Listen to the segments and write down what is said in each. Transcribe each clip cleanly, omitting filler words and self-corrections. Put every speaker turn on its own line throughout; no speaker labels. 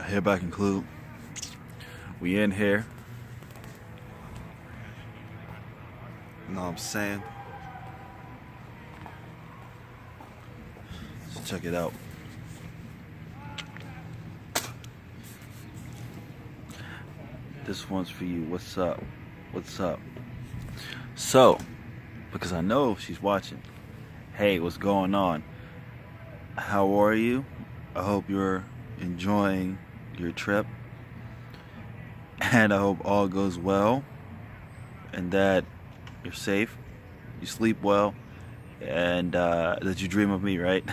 I hereby conclude. We in here. You know what I'm saying? So check it out. This one's for you. What's up? What's up? So, because I know she's watching. Hey, what's going on? How are you? I hope you're enjoying your trip. And I hope all goes well. And that you're safe. You sleep well. And that you dream of me, right?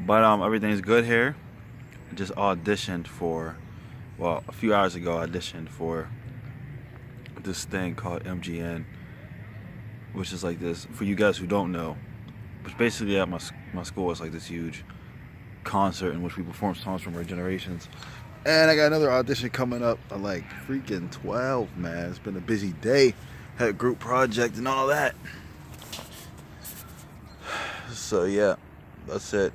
But everything's good here. Just auditioned for, well, a few hours ago I auditioned for this thing called MGN, which is like this, for you guys who don't know, which basically at my school is like this huge concert in which we perform songs from our generations. And I got another audition coming up at like freaking 12, man. It's been a busy day. Had a group project and all that. So yeah, that's it.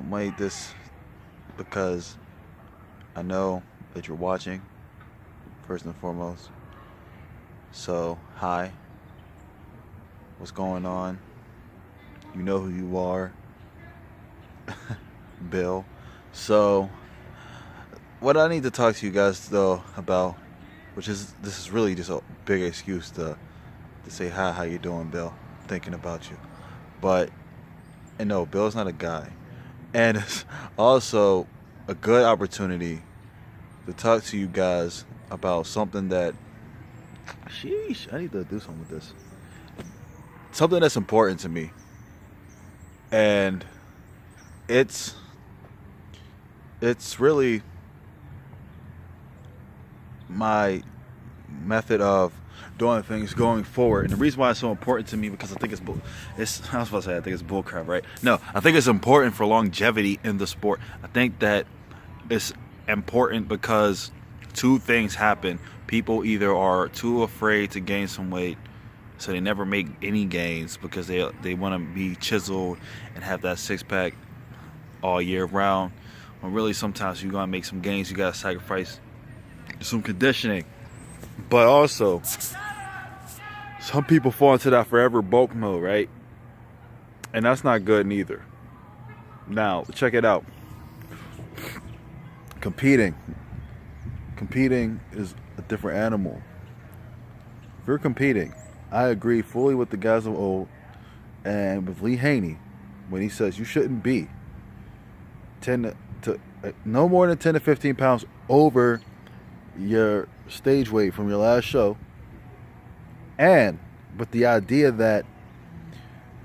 Made this because I know that you're watching, first and foremost. So, hi. What's going on? You know who you are. Bill. So, what I need to talk to you guys though about, this is really just a big excuse to say hi, how you doing, Bill? Thinking about you. But, and no, Bill's not a guy. And it's also a good opportunity to talk to you guys about something that, sheesh, I need to do something with this. Something that's important to me. And it's really my method of doing things going forward. And the reason why it's so important to me, because I think I was about to say I think it's bullcrap, right? No, I think it's important for longevity in the sport. I think that it's important because two things happen. People either are too afraid to gain some weight, so they never make any gains because they want to be chiseled and have that six-pack all year round. When really sometimes you're gonna make some gains, you gotta sacrifice some conditioning. But also, some people fall into that forever bulk mode, right? And that's not good neither. Now, check it out. Competing is a different animal. If you're competing, I agree fully with the guys of old and with Lee Haney when he says you shouldn't be no more than 10 to 15 pounds over your stage weight from your last show, and with the idea that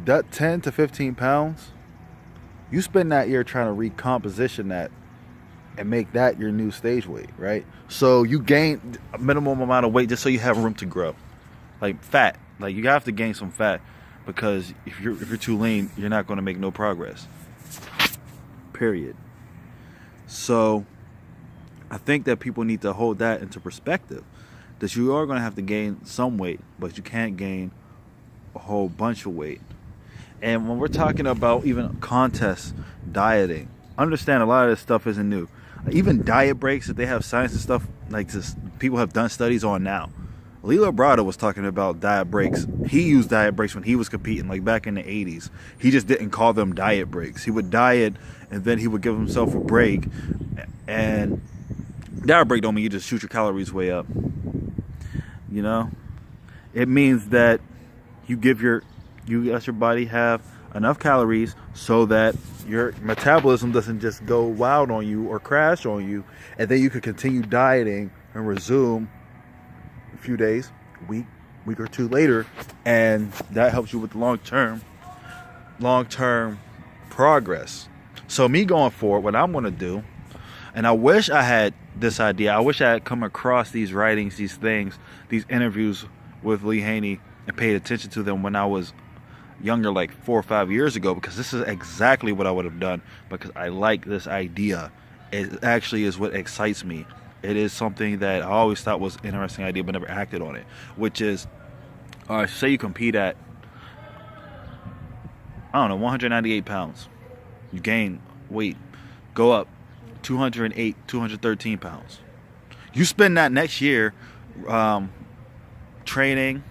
10 to 15 pounds, you spend that year trying to recomposition that and make that your new stage weight, right? So you gain a minimum amount of weight just so you have room to grow. Like fat, like you have to gain some fat, because if you're too lean, you're not going to make no progress. Period. So I think that people need to hold that into perspective, that you are going to have to gain some weight, but you can't gain a whole bunch of weight. And when we're talking about even contest dieting, understand a lot of this stuff isn't new. Even diet breaks, that they have science and stuff like this, people have done studies on now. Lilo Brado was talking about diet breaks. He used diet breaks when he was competing, like back in the 80s. He just didn't call them diet breaks. He would diet and then he would give himself a break. And diet break don't mean you just shoot your calories way up. You know? It means that you let your body have enough calories so that your metabolism doesn't just go wild on you or crash on you, and then you can continue dieting and resume a few days, week or two later, and that helps you with the long-term progress. So me going forward, what I'm going to do, and I wish I had this idea, I wish I had come across these writings, these things, these interviews with Lee Haney and paid attention to them when I was younger, like 4 or 5 years ago, because this is exactly what I would have done, because I like this idea. It actually is what excites me. It is something that I always thought was an interesting idea but never acted on it, which is, say you compete at, I don't know, 198 pounds. You gain weight go up 208, 213 pounds. You spend that next year training,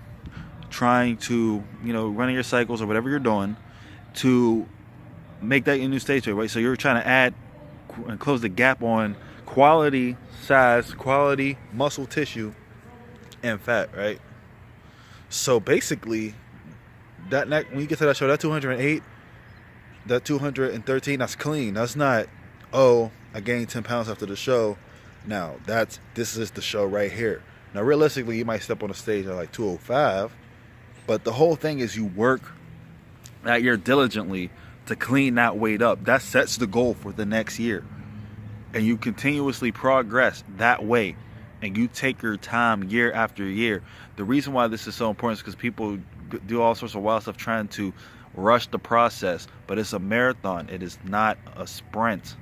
trying to, running your cycles or whatever you're doing to make that your new stage weight, right? So you're trying to add and close the gap on quality size, quality muscle tissue, and fat, right? So basically, when you get to that show, that 208, that 213, that's clean. That's not, oh, I gained 10 pounds after the show. Now, this is the show right here. Now, realistically, you might step on the stage at like 205, but the whole thing is you work that year diligently to clean that weight up. That sets the goal for the next year. And you continuously progress that way. And you take your time year after year. The reason why this is so important is because people do all sorts of wild stuff trying to rush the process. But it's a marathon. It is not a sprint.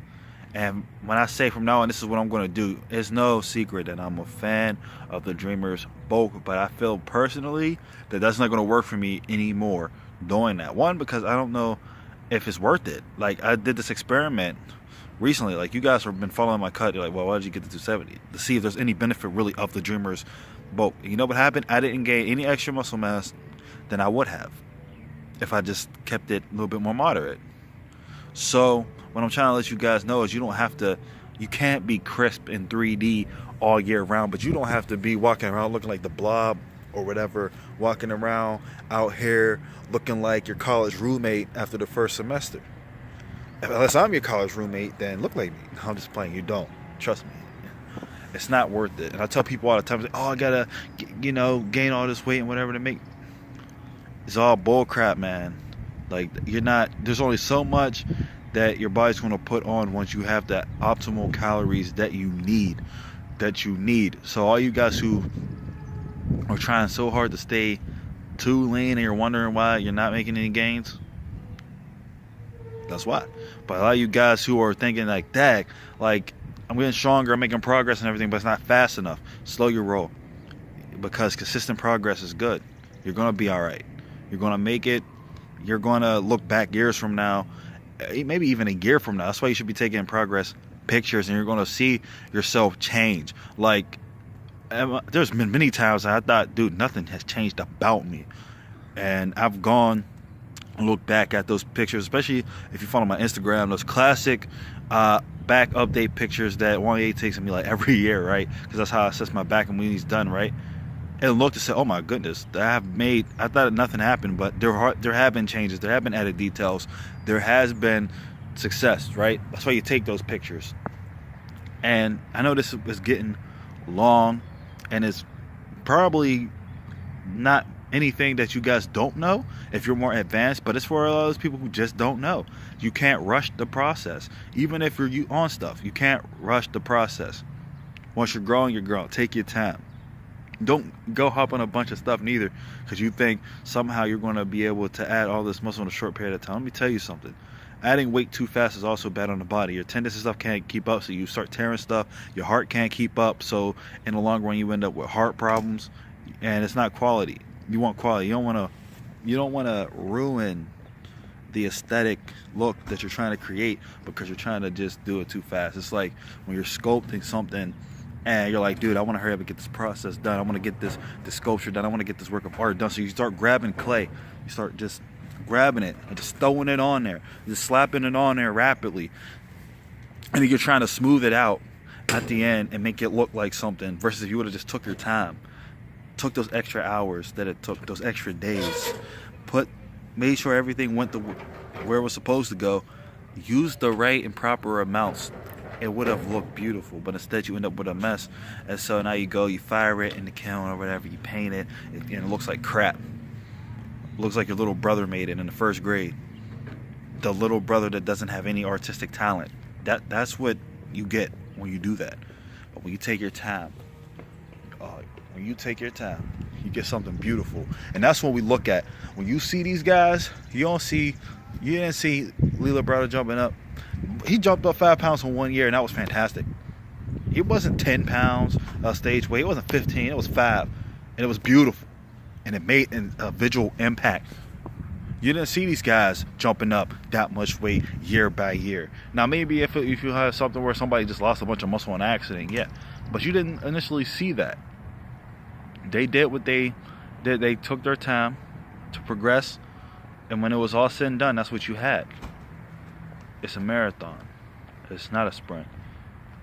And when I say from now on, this is what I'm going to do, it's no secret that I'm a fan of the Dreamers bulk. But I feel personally that that's not going to work for me anymore doing that. One, because I don't know if it's worth it. Like, I did this experiment recently. Like, you guys have been following my cut. You're like, well, why did you get to 270? To see if there's any benefit really of the Dreamers bulk. You know what happened? I didn't gain any extra muscle mass than I would have if I just kept it a little bit more moderate. So what I'm trying to let you guys know is you can't be crisp in 3D all year round, but you don't have to be walking around looking like the Blob or whatever, walking around out here looking like your college roommate after the first semester. Unless I'm your college roommate, then look like me. I'm just playing. You don't. Trust me. It's not worth it. And I tell people all the time, oh, I gotta, gain all this weight and whatever to make. It's all bull crap, man. Like, there's only so much that your body's going to put on once you have the optimal calories that you need. So all you guys who are trying so hard to stay too lean and you're wondering why you're not making any gains, that's why. But a lot of you guys who are thinking like that, like, I'm getting stronger, I'm making progress and everything, but it's not fast enough. Slow your roll, because consistent progress is good. You're going to be all right. You're going to make it. You're going to look back years from now, maybe even a year from now. That's why you should be taking progress pictures, and you're going to see yourself change. Like, there's been many times I thought, dude, nothing has changed about me. And I've gone and looked back at those pictures, especially if you follow my Instagram, those classic back update pictures that 188 takes of me like every year, right? Because that's how I assess my back and when he's done, right? And look to say, oh my goodness, I thought nothing happened, but there have been changes, there have been added details, there has been success, right? That's why you take those pictures. And I know this is getting long, and it's probably not anything that you guys don't know if you're more advanced, but it's for a lot of those people who just don't know. You can't rush the process. Even if you're on stuff, you can't rush the process. Once you're growing, you're growing. Take your time. Don't go hop on a bunch of stuff neither, because you think somehow you're going to be able to add all this muscle in a short period of time. Let me tell you something. Adding weight too fast is also bad on the body. Your tendons and stuff can't keep up, so you start tearing stuff. Your heart can't keep up, so in the long run you end up with heart problems, and it's not quality. You want quality. You don't want to ruin the aesthetic look that you're trying to create because you're trying to just do it too fast. It's like when you're sculpting something and you're like, dude, I want to hurry up and get this process done. I want to get this sculpture done. I want to get this work of art done. So you start grabbing clay. You start just grabbing it and just throwing it on there, just slapping it on there rapidly, and you're trying to smooth it out at the end and make it look like something, versus if you would have just took your time, took those extra hours that it took, those extra days, made sure everything went to where it was supposed to go, used the right and proper amounts, it would have looked beautiful. But instead you end up with a mess. And so now you fire it in the kiln or whatever, you paint it, and it looks like crap. It looks like your little brother made it in the first grade. The little brother that doesn't have any artistic talent. That's what you get when you do that. But when you take your time, you get something beautiful. And that's what we look at. When you see these guys, you didn't see Lila Brother jumping up. He jumped up 5 pounds in 1 year, and that was fantastic. It wasn't 10 pounds stage weight. It wasn't 15. It was 5. And it was beautiful. And it made a visual impact. You didn't see these guys jumping up that much weight year by year. Now, maybe if you have something where somebody just lost a bunch of muscle in an accident, yeah. But you didn't initially see that. They did what they did. They took their time to progress. And when it was all said and done, that's what you had. It's a marathon. It's not a sprint.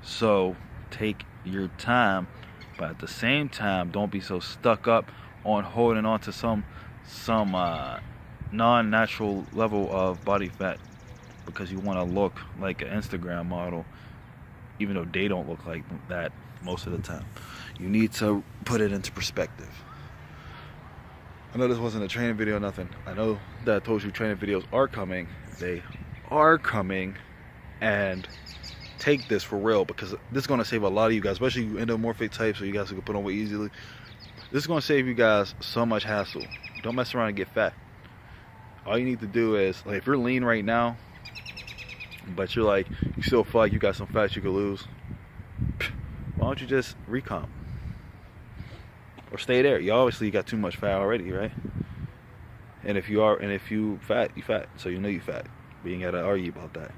So take your time. But at the same time, don't be so stuck up on holding on to some non-natural level of body fat because you want to look like an Instagram model, even though they don't look like that most of the time. You need to put it into perspective. I know this wasn't a training video or nothing. I know that I told you training videos are coming. They are coming, and take this for real, because this is going to save a lot of you guys, especially you endomorphic types, so you guys who can put on weight easily. This is going to save you guys so much hassle. Don't mess around and get fat. All you need to do is, like, if you're lean right now, but you're like, you still feel like you got some fat you could lose, why don't you just recomp? Or stay there. You obviously got too much fat already, right? And if you fat, you fat. So you know you fat. We ain't gotta argue about that.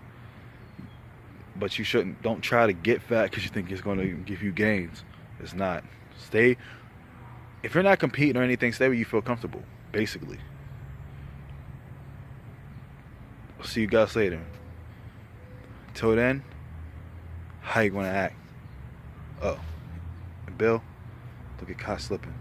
But you shouldn't, don't try to get fat because you think it's gonna give you gains. It's not. Stay, if you're not competing or anything, stay where you feel comfortable, basically. I'll see you guys later. Till then, how you gonna act? Oh, and Bill, don't get caught slipping.